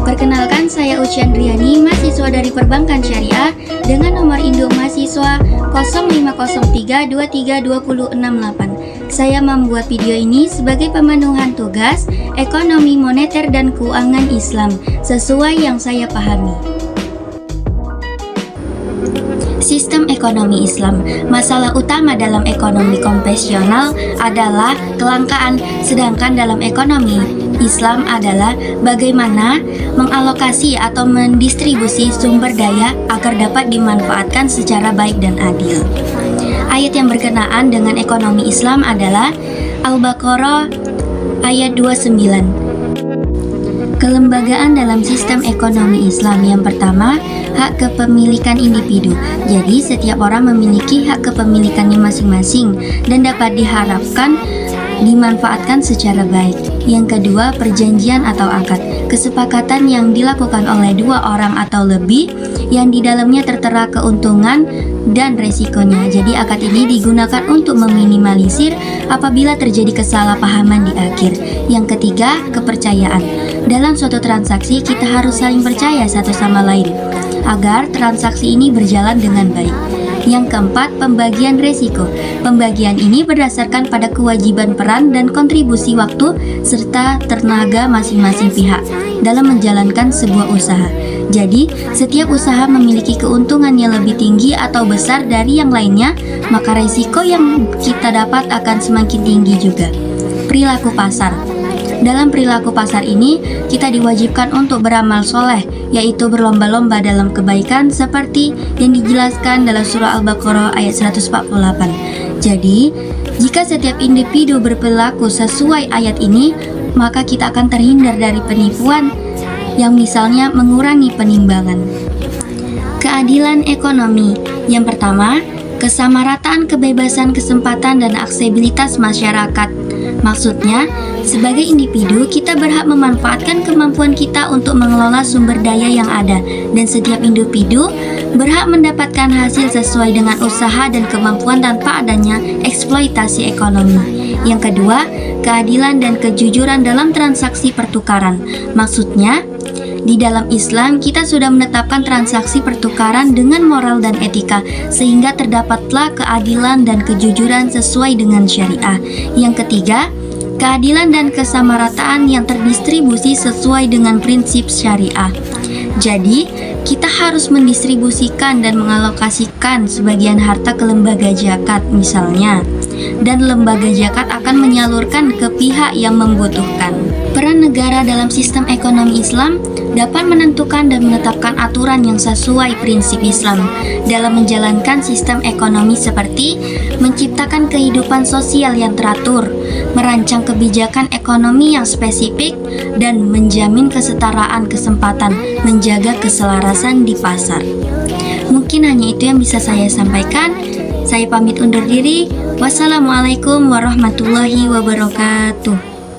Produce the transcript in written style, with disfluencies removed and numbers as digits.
Perkenalkan, saya Uci Andriani, mahasiswa dari Perbankan Syariah dengan nomor induk mahasiswa 0503232068. Saya membuat video ini sebagai pemenuhan tugas ekonomi moneter dan keuangan Islam sesuai yang saya pahami. Sistem ekonomi Islam. Masalah utama dalam ekonomi konvensional adalah kelangkaan, sedangkan dalam ekonomi Islam adalah bagaimana mengalokasi atau mendistribusi sumber daya agar dapat dimanfaatkan secara baik dan adil. Ayat yang berkenaan dengan ekonomi Islam adalah Al-Baqarah ayat 29. Kelembagaan dalam sistem ekonomi Islam. Yang pertama, hak kepemilikan individu. Jadi setiap orang memiliki hak kepemilikannya masing-masing dan dapat diharapkan dimanfaatkan secara baik. Yang kedua, perjanjian atau akad, kesepakatan yang dilakukan oleh dua orang atau lebih yang di dalamnya tertera keuntungan dan resikonya. Jadi akad ini digunakan untuk meminimalisir apabila terjadi kesalahpahaman di akhir. Yang ketiga, kepercayaan. Dalam suatu transaksi kita harus saling percaya satu sama lain agar transaksi ini berjalan dengan baik. Yang keempat, pembagian resiko. Pembagian ini berdasarkan pada kewajiban peran dan kontribusi waktu serta tenaga masing-masing pihak dalam menjalankan sebuah usaha. Jadi, setiap usaha memiliki keuntungan yang lebih tinggi atau besar dari yang lainnya, maka resiko yang kita dapat akan semakin tinggi juga. Perilaku pasar. Dalam perilaku pasar ini, kita diwajibkan untuk beramal soleh, yaitu berlomba-lomba dalam kebaikan seperti yang dijelaskan dalam surah Al-Baqarah ayat 148. Jadi, jika setiap individu berperilaku sesuai ayat ini, maka kita akan terhindar dari penipuan yang misalnya mengurangi penimbangan. Keadilan ekonomi. Yang pertama, kesamarataan kebebasan kesempatan dan aksesibilitas masyarakat. Maksudnya, sebagai individu, kita berhak memanfaatkan kemampuan kita untuk mengelola sumber daya yang ada, dan setiap individu berhak mendapatkan hasil sesuai dengan usaha dan kemampuan tanpa adanya eksploitasi ekonomi. Yang kedua, keadilan dan kejujuran dalam transaksi pertukaran. Maksudnya, di dalam Islam, kita sudah menetapkan transaksi pertukaran dengan moral dan etika, sehingga terdapatlah keadilan dan kejujuran sesuai dengan syariah. Yang ketiga, keadilan dan kesamarataan yang terdistribusi sesuai dengan prinsip syariah. Jadi, kita harus mendistribusikan dan mengalokasikan sebagian harta ke lembaga zakat misalnya, dan lembaga zakat akan menyalurkan ke pihak yang membutuhkan. Peran negara dalam sistem ekonomi Islam dapat menentukan dan menetapkan aturan yang sesuai prinsip Islam dalam menjalankan sistem ekonomi seperti menciptakan kehidupan sosial yang teratur, merancang kebijakan ekonomi yang spesifik, dan menjamin kesetaraan kesempatan, menjaga keselarasan di pasar. Mungkin hanya itu yang bisa saya sampaikan. Saya pamit undur diri. Wassalamualaikum warahmatullahi wabarakatuh.